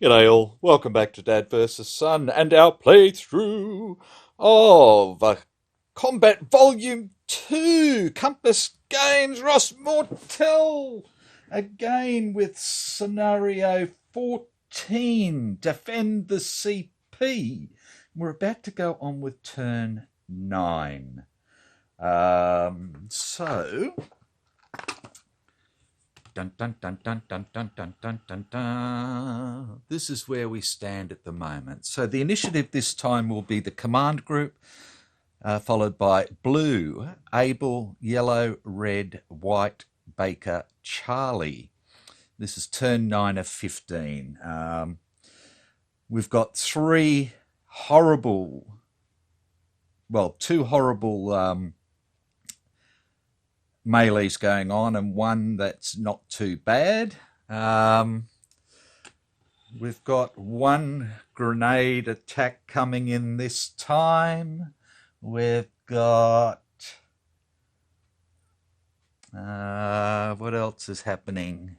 G'day all, welcome back to Dad vs Son and our playthrough of Combat Volume 2, Compass Games Ross Mortel, again with Scenario 14, Defend the CP. We're about to go on with turn 9. So... Dun, dun, dun, dun, dun, dun, dun, dun, dun, dun. This is where we stand at the moment. So the initiative this time will be the command group, followed by blue, Able, yellow, red, white, Baker, Charlie. This is turn 9 of 15. We've got two horrible melees going on and one that's not too bad. We've got one grenade attack coming in this time. We've got... what else is happening?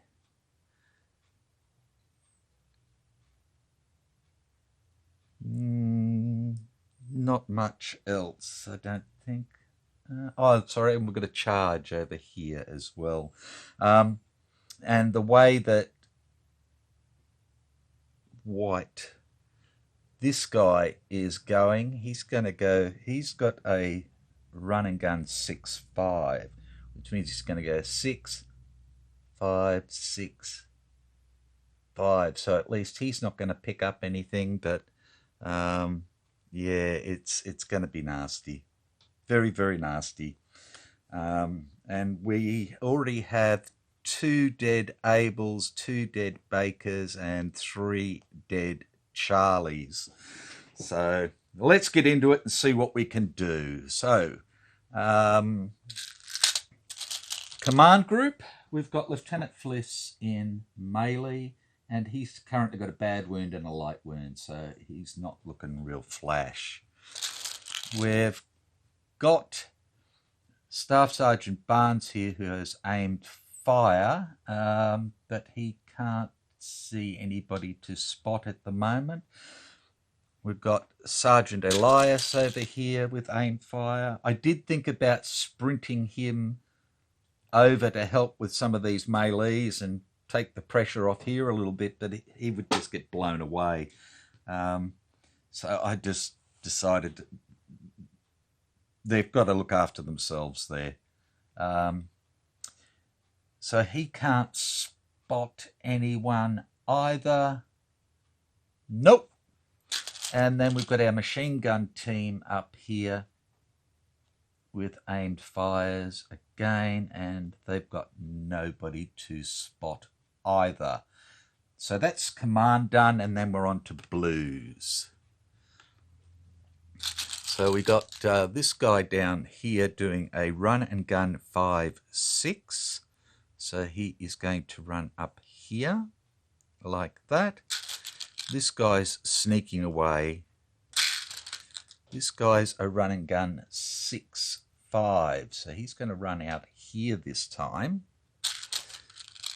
Not much else, I don't think. Sorry, we've got a charge over here as well. And the way that this guy is going, he's got a run and gun 6-5, which means he's going to go 6, 5, 6, 5. So at least he's not going to pick up anything, but yeah, it's going to be nasty. Very, very nasty. And we already have 2 dead Ables, 2 dead Bakers, and 3 dead Charlies. So let's get into it and see what we can do. So, command group, we've got Lieutenant Fliss in melee, and he's currently got a bad wound and a light wound, so he's not looking real flash. We've got Staff Sergeant Barnes here, who has aimed fire, but he can't see anybody to spot at the moment. We've got Sergeant Elias over here with aimed fire. I did think about sprinting him over to help with some of these melees and take the pressure off here a little bit, but he would just get blown away. So I just decided they've got to look after themselves there. So he can't spot anyone either. Nope. And then we've got our machine gun team up here with aimed fires again, and they've got nobody to spot either. So that's command done, and then we're on to blues. So we got this guy down here doing a run and gun 5-6. So he is going to run up here like that. This guy's sneaking away. This guy's a run and gun 6-5. So he's going to run out here this time,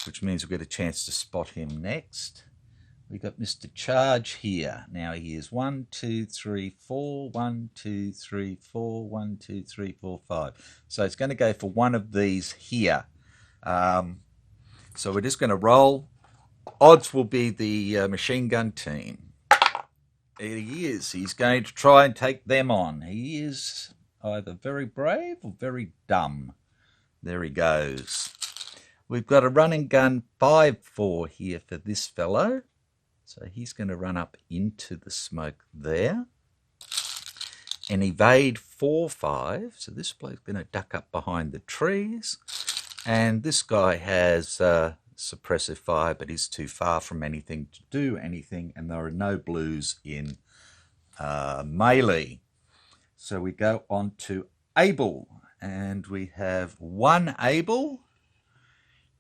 which means we've got a chance to spot him next. We've got Mr. Charge here. Now he is 1, 2, 3, 4, 1, 2, 3, 4, 1, 2, 3, 4, 5. So it's going to go for one of these here. So we're just going to roll. Odds will be the machine gun team. There he is. He's going to try and take them on. He is either very brave or very dumb. There he goes. We've got a run and gun 5-4 here for this fellow. So he's going to run up into the smoke there. And evade 4-5. So this bloke's going to duck up behind the trees. And this guy has suppressive fire, but he's too far from anything to do anything. And there are no blues in melee. So we go on to Able. And we have one Able.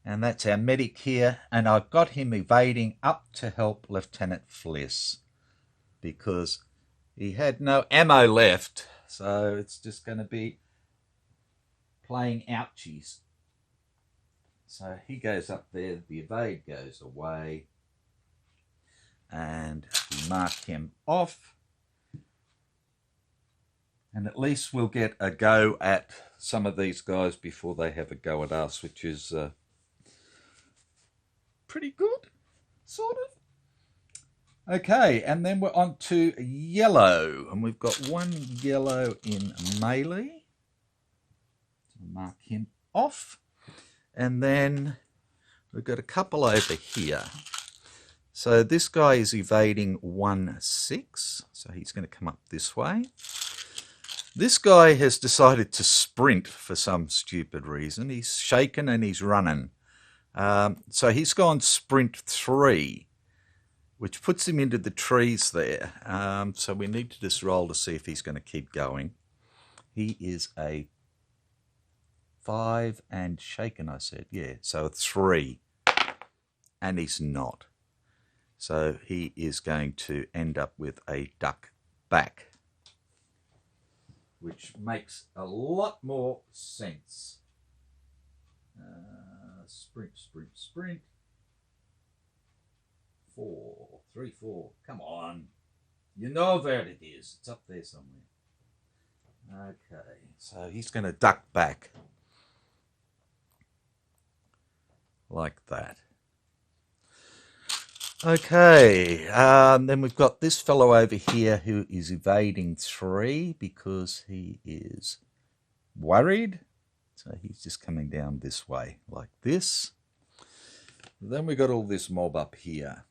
And that's our medic here. And I've got him evading up to help Lieutenant Fliss because he had no ammo left. So it's just going to be playing ouchies. So he goes up there, the evade goes away, and we mark him off. And at least we'll get a go at some of these guys before they have a go at us, which is pretty good, sort of. Okay, and then we're on to yellow, and we've got one yellow in melee. So mark him off. And then we've got a couple over here. So this guy is evading 1-6, so he's going to come up this way. This guy has decided to sprint for some stupid reason. He's shaken and he's running. So he's gone sprint 3, which puts him into the trees there. So we need to just roll to see if he's going to keep going. He is a 5 and shaken, I said. Yeah, so a 3. And he's not. So he is going to end up with a duck back, which makes a lot more sense. Sprint, sprint, sprint. 4, 3, 4. Come on. You know where it is. It's up there somewhere. Okay, so he's going to duck back. Like that. Okay, then we've got this fellow over here who is evading 3 because he is worried. So he's just coming down this way like this. Then we've got all this mob up here.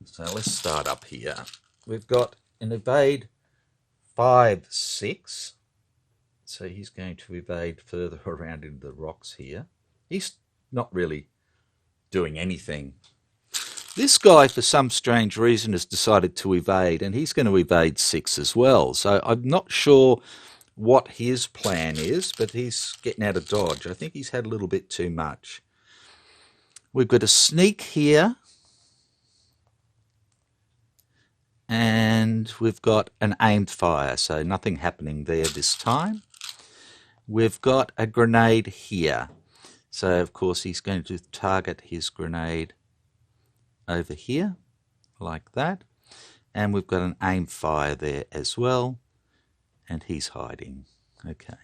So let's start up here. We've got an evade 5-6. So he's going to evade further around into the rocks here. He's not really doing anything. This guy, for some strange reason, has decided to evade, and he's going to evade 6 as well. So I'm not sure what his plan is, but he's getting out of dodge. I think he's had a little bit too much. We've got a sneak here. And we've got an aimed fire, so nothing happening there this time. We've got a grenade here. So, of course, he's going to target his grenade over here, like that. And we've got an aim fire there as well. And he's hiding. Okay.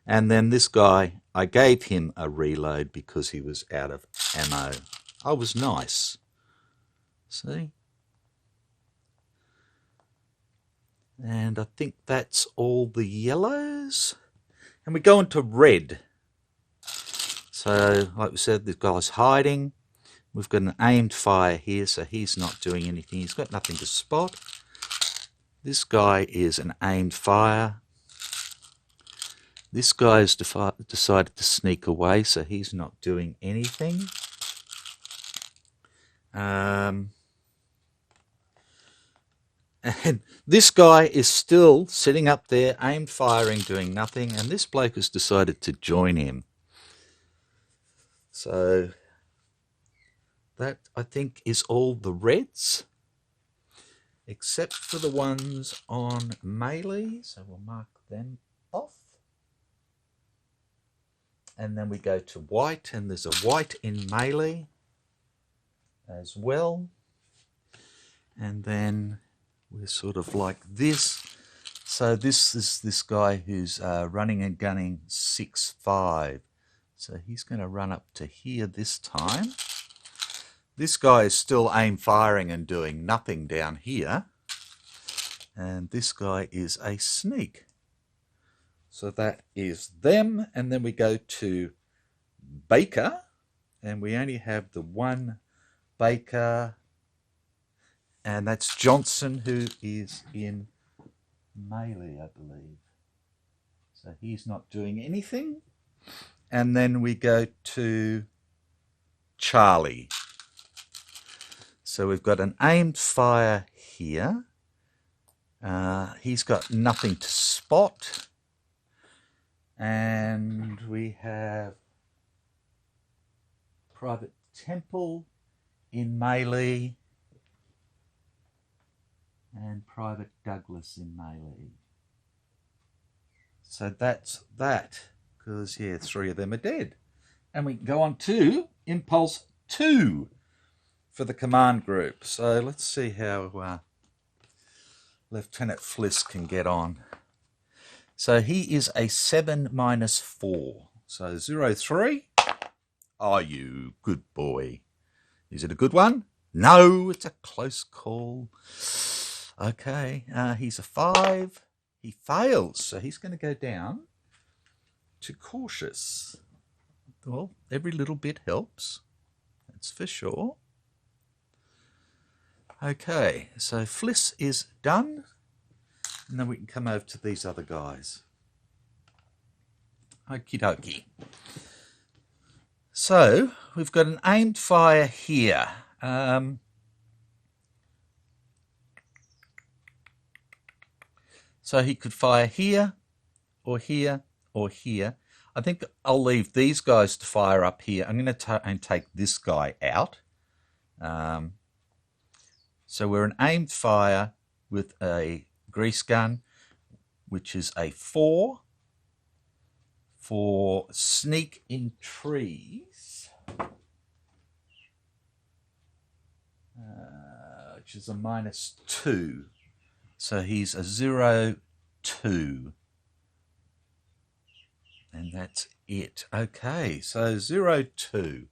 And then this guy, I gave him a reload because he was out of ammo. I was nice. See? And I think that's all the yellows. And we go into red. So, like we said, this guy's hiding. We've got an aimed fire here, so he's not doing anything. He's got nothing to spot. This guy is an aimed fire. This guy has decided to sneak away, so he's not doing anything. And this guy is still sitting up there, aimed firing, doing nothing, and this bloke has decided to join him. So that, I think, is all the reds, except for the ones on melee, so we'll mark them off. And then we go to white, and there's a white in melee as well. And then we're sort of like this. So this is this guy who's running and gunning 6-5. So he's going to run up to here this time. This guy is still aim firing and doing nothing down here. And this guy is a sneak. So that is them. And then we go to Baker. And we only have the one Baker. And that's Johnson, who is in melee, I believe. So he's not doing anything. And then we go to Charlie. So we've got an aimed fire here. He's got nothing to spot. And we have Private Temple in melee, and Private Douglas in melee. So that's that, because, yeah, 3 of them are dead. And we can go on to Impulse 2 for the command group. So let's see how Lieutenant Fliss can get on. So he is a 7-4. So 0-3. Are you good boy? Is it a good one? No, it's a close call. Okay, he's a 5. He fails, so he's going to go down to cautious. Well, every little bit helps. That's for sure. Okay, so Fliss is done. And then we can come over to these other guys. Okie dokie. So we've got an aimed fire here. So he could fire here, or here, or here. I think I'll leave these guys to fire up here. I'm going to take this guy out. So we're an aimed fire with a grease gun, which is a 4 for sneak in trees, which is a -2. So he's a 0-2. And that's it. Okay, so 0-2.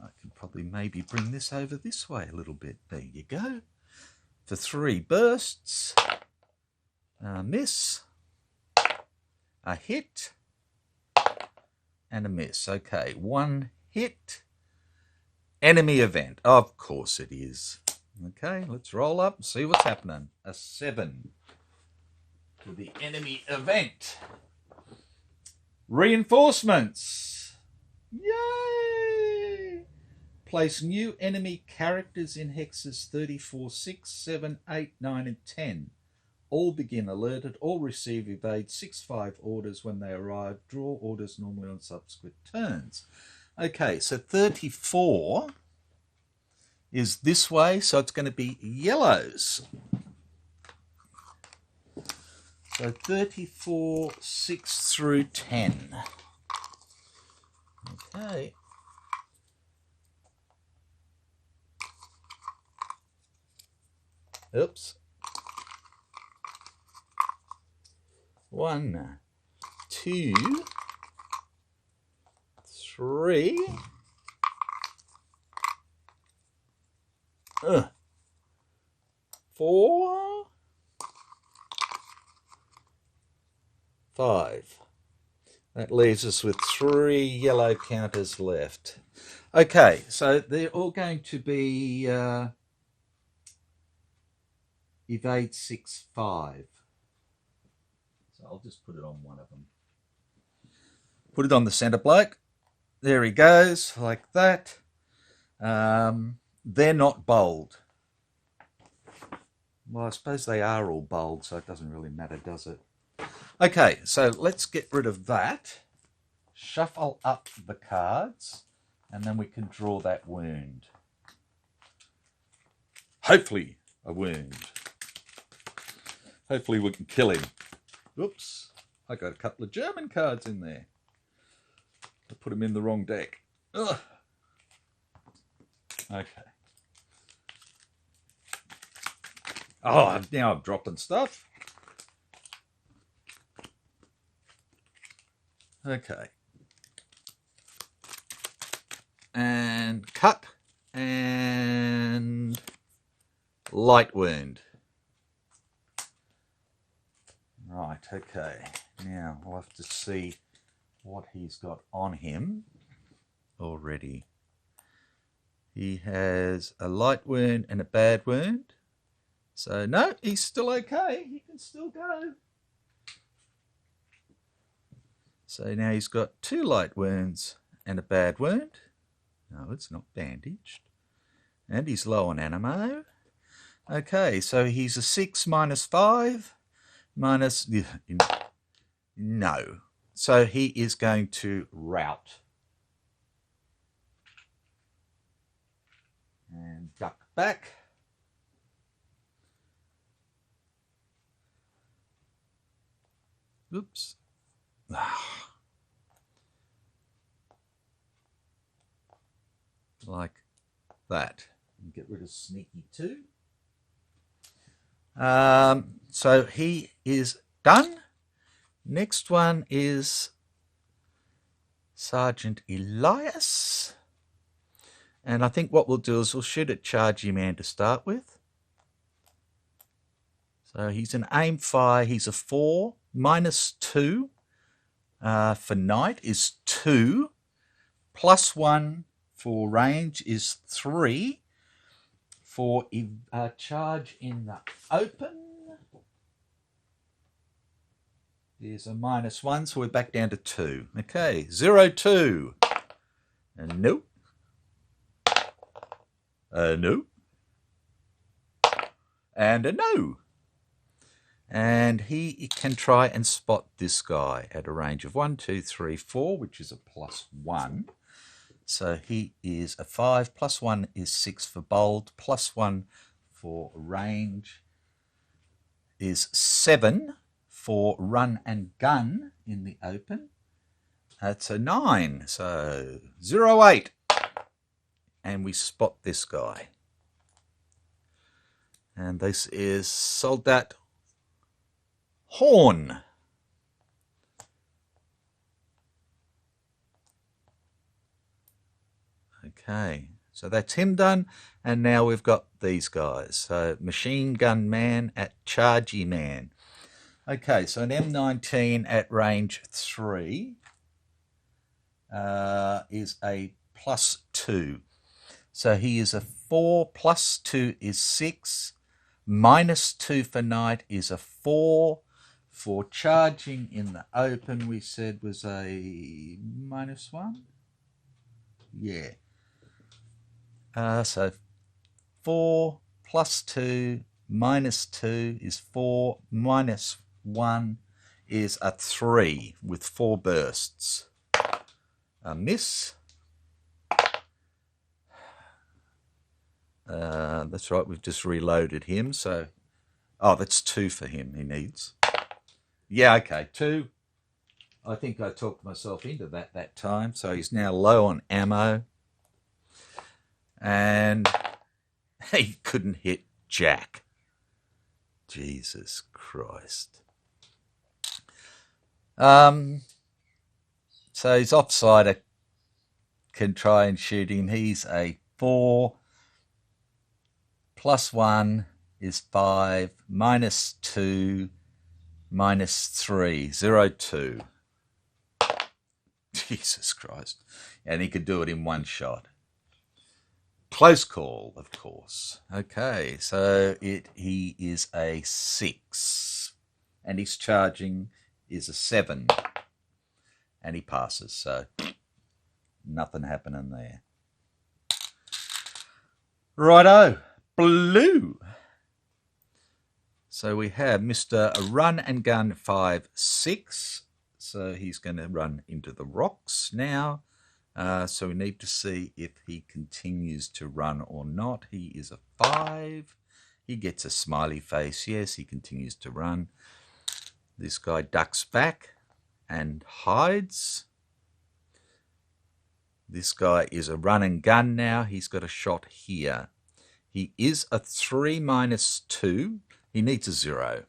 I can probably maybe bring this over this way a little bit. There you go. For 3 bursts. A miss. A hit. And a miss. Okay, 1 hit. Enemy event. Of course it is. Okay, let's roll up and see what's happening. A 7 to the enemy event. Reinforcements. Yay! Place new enemy characters in hexes 34, 6, 7, 8, 9, and 10. All begin alerted. All receive evade 6/5 orders when they arrive. Draw orders normally on subsequent turns. Okay, so 34 is this way, so it's going to be yellows. So 34, 6 through 10. Okay. Oops. 1, 2, 3. 4, 5. That leaves us with 3 yellow counters left. Okay, so they're all going to be evade 6/5. So I'll just put it on one of them. Put it on the centre bloke. There he goes, like that. They're not bold. Well, I suppose they are all bold, so it doesn't really matter, does it? Okay, so let's get rid of that. Shuffle up the cards, and then we can draw that wound. Hopefully a wound. Hopefully we can kill him. Oops, I got a couple of German cards in there. I put them in the wrong deck. Ugh. Okay. Oh, now I'm dropping stuff. Okay. And cut and light wound. Right, okay. Now we'll have to see what he's got on him already. He has a light wound and a bad wound. So no, he's still okay. He can still go. So now he's got 2 light wounds and a bad wound. No, it's not bandaged. And he's low on ammo. Okay, so he's a 6 -5 minus... No. So he is going to rout. And duck back. Oops. Like that. And get rid of Sneaky too. So he is done. Next one is Sergeant Elias. And I think what we'll do is we'll shoot at Chargy Man to start with. So he's an aim fire. He's a 4. -2 for night is 2. +1 for range is 3. For charge in the open is a -1, so we're back down to 2. Okay, 0, 2. And nope. No. And a no. And he can try and spot this guy at a range of 1, 2, 3, 4, which is a +1. So he is a 5. +1 is 6 for bold. +1 for range is 7 for run and gun in the open. That's a 9. So 0, 8. And we spot this guy. And this is Soldat Horn. Okay, so that's him done. And now we've got these guys. So Machine Gun Man at Chargy Man. Okay, so an M19 at range 3 is a +2. So he is a 4. +2 is 6. -2 for night is a 4. For charging in the open, we said was a -1. Yeah. So 4 +2 -2 is 4. -1 is a 3 with 4 bursts. A miss. That's right, we've just reloaded him. So, oh, that's 2 for him he needs. Yeah, okay, 2. I think I talked myself into that time. So he's now low on ammo. And he couldn't hit Jack. Jesus Christ. So his offsider can try and shoot him. He's a 4. +1 is 5. -2 -3. 0, 2. Jesus Christ. And he could do it in one shot. Close call, of course. Okay, so he is a 6. And his charging is a 7. And he passes, so nothing happening there. Righto, blue. So we have Mr. Run and Gun 5-6. So he's going to run into the rocks now. So we need to see if he continues to run or not. He is a 5. He gets a smiley face. Yes, he continues to run. This guy ducks back and hides. This guy is a run and gun now. He's got a shot here. He is a 3 -2. He needs a 0.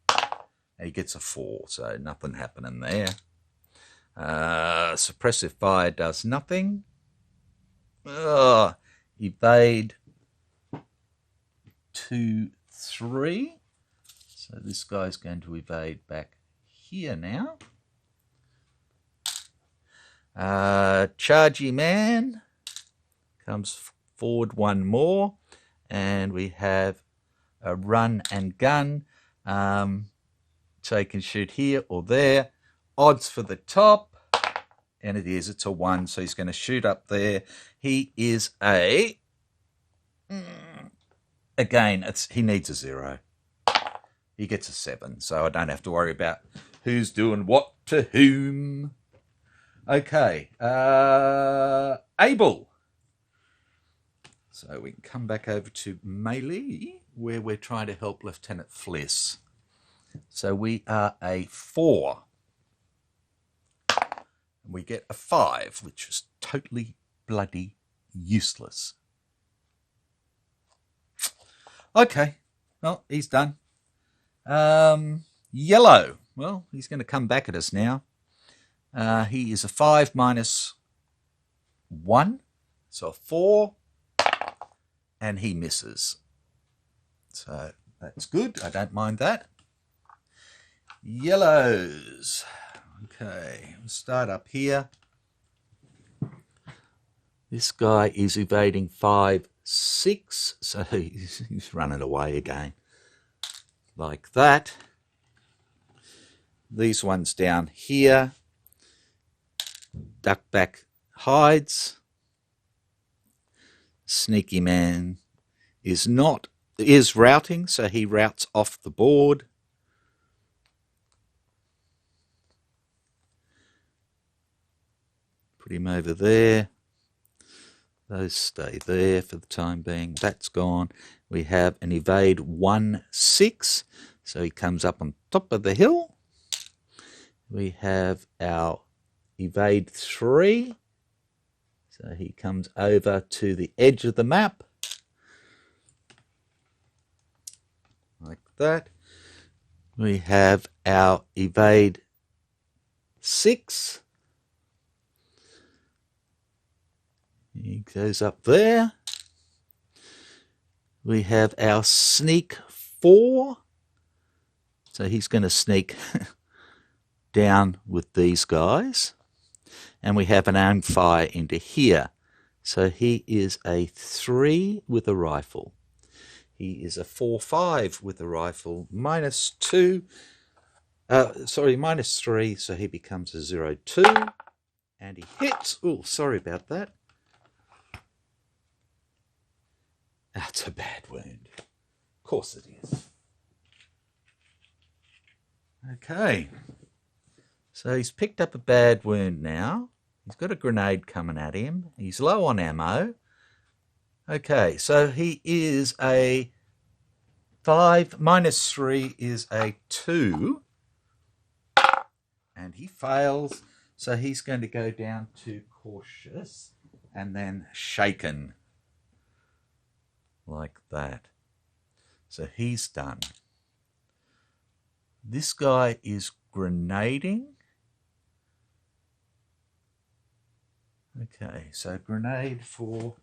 And he gets a 4, so nothing happening there. Suppressive fire does nothing. Evade 2, 3. So this guy's going to evade back here now. Chargy Man comes forward one more. And we have a run and gun. So he can shoot here or there. Odds for the top. And it is, it's a 1, so he's going to shoot up there. He is a... Again, he needs a 0. He gets a 7, so I don't have to worry about who's doing what to whom. Okay, Abel. So we can come back over to melee, where we're trying to help Lieutenant Fliss. So we are a 4. And we get a 5, which is totally bloody useless. Okay, well, he's done. Yellow. Well, he's going to come back at us now. He is a 5 minus 1, so a 4, and he misses. So that's good. I don't mind that. Yellows. Okay, we'll start up here. This guy is evading 5, 6, so he's running away again. Like that. These ones down here. Duck back hides. Sneaky man is routing, so he routes off the board. Put him over there. Those stay there for the time being. That's gone. We have an evade 1, 6, so he comes up on top of the hill. We have our evade 3, so he comes over to the edge of the map, like that. We have our evade 6. He goes up there. We have our sneak 4, so he's going to sneak down with these guys. And we have an aim fire into here. So he is a 3 with a rifle. He is a 4, 5 with a rifle. Minus 3, so he becomes a 0, 2. And he hits. Oh, sorry about that. That's a bad wound. Of course it is. Okay. So he's picked up a bad wound now. He's got a grenade coming at him. He's low on ammo. Okay, so he is a 5 minus 3 is a 2. And he fails. So he's going to go down to cautious and then shaken. Like that. So he's done. This guy is grenading. Okay, so grenade for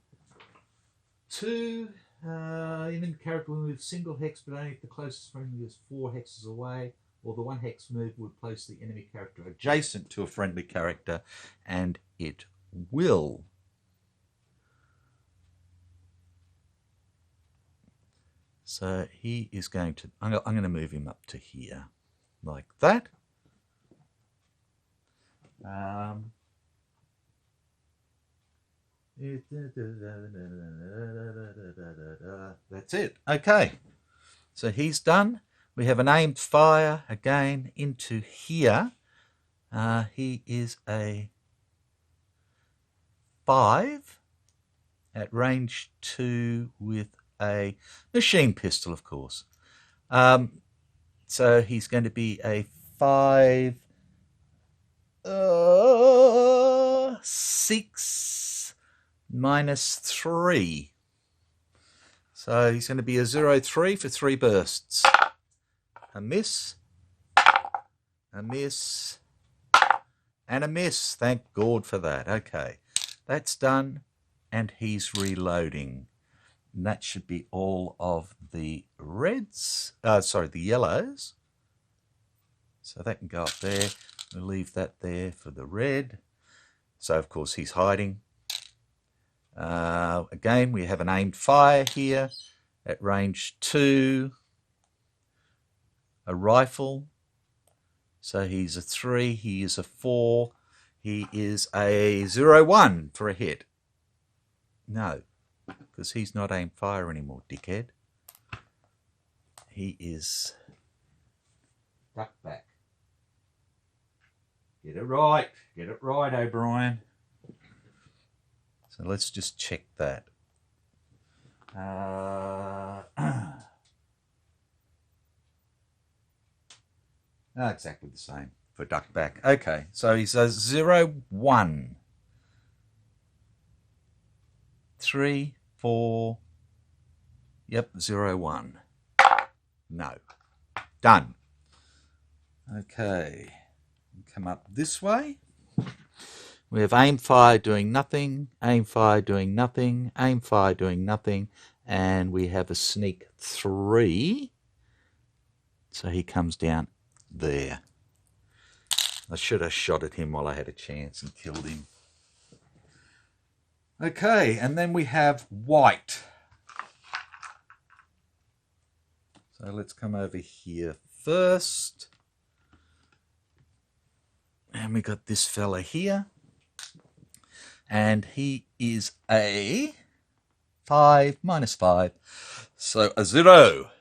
2. Enemy character will move single hex, but only if the closest friendly is 4 hexes away, or the 1 hex move would place the enemy character adjacent to a friendly character, and it will. So he is going to, I'm going to move him up to here, like that. That's it. Okay. So he's done. We have an aimed fire again into here. He is a 5 at range 2 with a machine pistol, of course. So he's going to be a 5, 6 minus 3. So he's going to be a 0, 3 for 3 bursts. A miss, a miss, and a miss. Thank God for that. Okay, that's done, and he's reloading. And that should be all of the reds, the yellows. So that can go up there. We'll leave that there for the red. So, of course, he's hiding. Again, we have an aimed fire here at range 2. A rifle. So he's a 3. He is a 4. He is a 0, 1 for a hit. No. Because he's not aim fire anymore, dickhead. He is duck back. Get it right, O'Brien. So let's just check that. Exactly the same for duck back. Okay, so he says 0, 1, 3, 4. Yep, 0, 1. No. Done. Okay. Come up this way. We have aim fire doing nothing, aim fire doing nothing, aim fire doing nothing, and we have a sneak 3. So he comes down there. I should have shot at him while I had a chance and killed him. Okay, and then we have white. So let's come over here first. And we got this fella here. And he is a 5 minus 5. So a 0.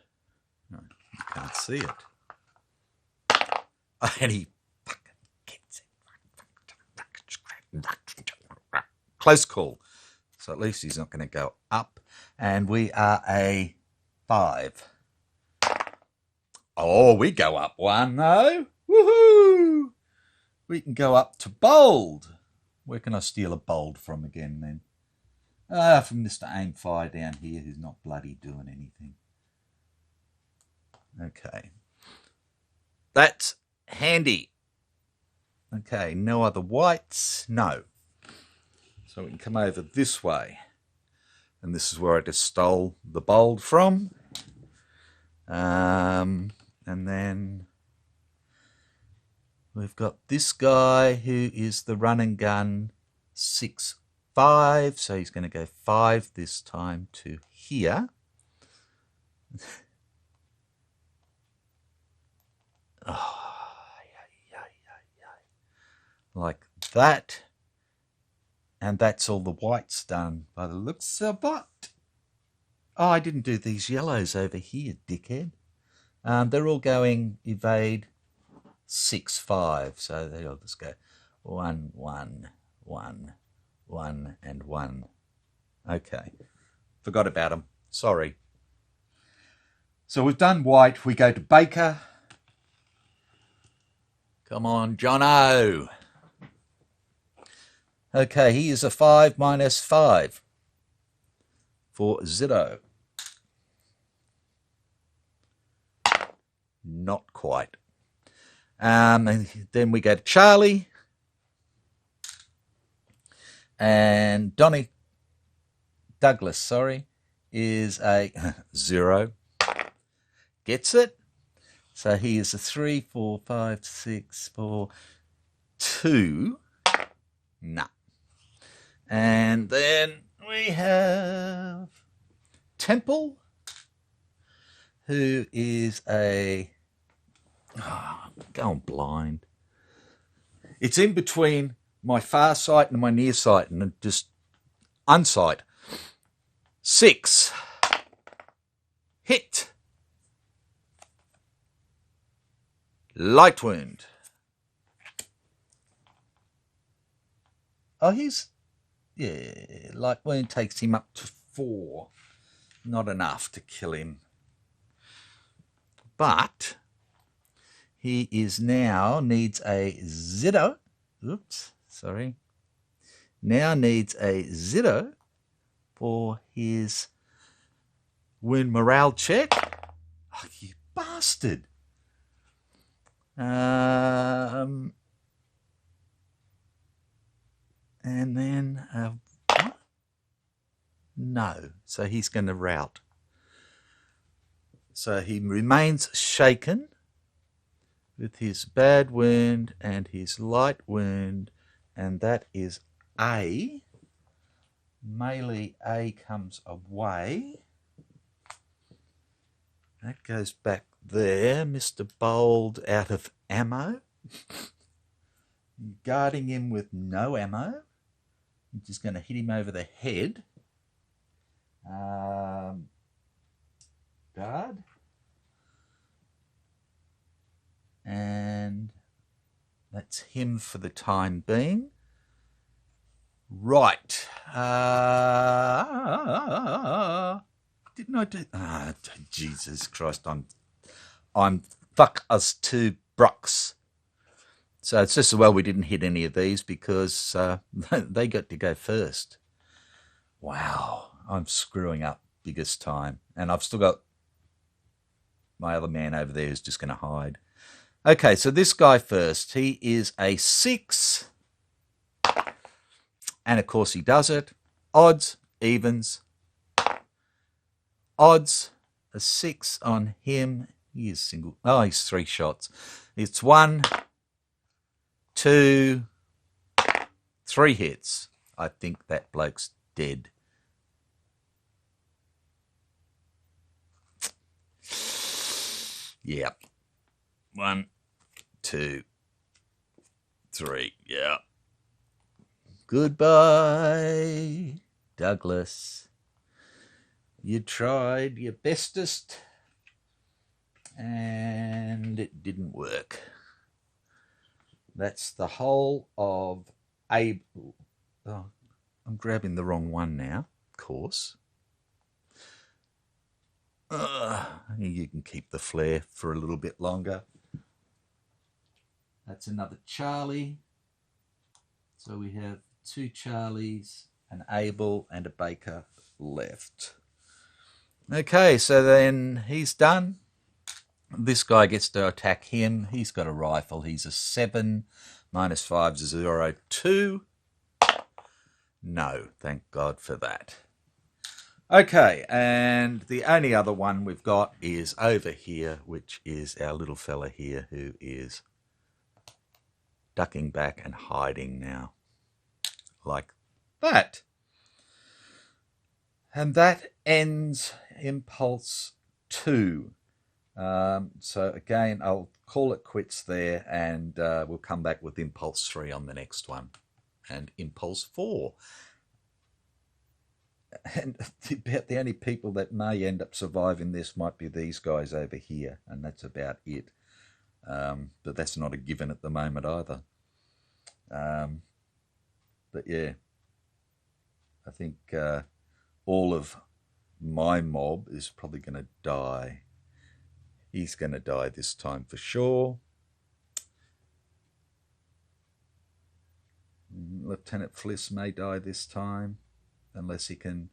No, you can't see it. And he fucking gets it. Close call. So at least he's not going to go up. And we are a 5. Oh, we go up 1 though. Woohoo! We can go up to bold. Where can I steal a bold from again then? From Mr. Aim Fire down here, who's not bloody doing anything. Okay. That's handy. Okay, no other whites? No. So we can come over this way. And this is where I just stole the bold from. And then we've got this guy who is the run and gun 6, 5. So he's going to go 5 this time to here. Like that. And that's all the whites done by the looks of it. Oh, I didn't do these yellows over here, dickhead. They're all going evade 6, 5. So they'll just go 1, 1, 1, 1, and 1. Okay. Forgot about them. Sorry. So we've done white. We go to Baker. Come on, Jono. Okay, he is a 5 minus 5 for 0. Not quite. And then we go to Charlie. And Donnie Douglas, sorry, is a 0. Gets it. So he is a 3, 4, 5, 6, 4, 2. Nah. And then we have Temple, who is a... going blind. It's in between my far sight and my near sight, and just unsight. 6. Hit. Light wound. Oh, he's... yeah, light wound takes him up to 4. Not enough to kill him. But he is now needs a 0. Oops, sorry. Now needs a 0 for his wound morale check. Oh, you bastard. And then what? No, so he's going to rout. So he remains shaken with his bad wound and his light wound, and that is A. Melee A comes away. That goes back there. Mr. Bold out of ammo. Guarding him with no ammo. I'm just going to hit him over the head. Guard. And that's him for the time being. Right. didn't I do? Ah, Jesus Christ! I'm fuck us two brucks. So it's just as well we didn't hit any of these because they got to go first. Wow, I'm screwing up biggest time. And I've still got my other man over there who's just going to hide. Okay, so this guy first. He is a 6. And of course he does it. Odds, evens. Odds, a 6 on him. He is single. Oh, he's 3 shots. It's 1, 2, 3 hits. I think that bloke's dead. Yep. 1, 2, 3. Yeah. Goodbye, Douglas. You tried your bestest and it didn't work. That's the whole of Able. Oh, I'm grabbing the wrong one now, of course. You can keep the flare for a little bit longer. That's another Charlie. So we have 2 Charlies, an Able and a Baker left. Okay, so then he's done. This guy gets to attack him. He's got a rifle. He's a 7. -5 is 0, 2. No, thank God for that. Okay, and the only other one we've got is over here, which is our little fella here who is ducking back and hiding now. Like that. And that ends Impulse 2. So again, I'll call it quits there, and we'll come back with Impulse 3 on the next one. And Impulse 4. And about the only people that may end up surviving this might be these guys over here, and that's about it. But that's not a given at the moment either. But yeah, I think all of my mob is probably going to die. He's going to die this time for sure. Lieutenant Fliss may die this time, unless he can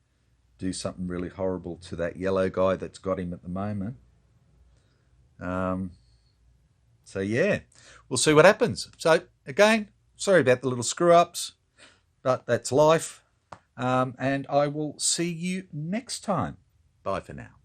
do something really horrible to that yellow guy that's got him at the moment. So yeah, we'll see what happens. So again, sorry about the little screw-ups, but that's life. And I will see you next time. Bye for now.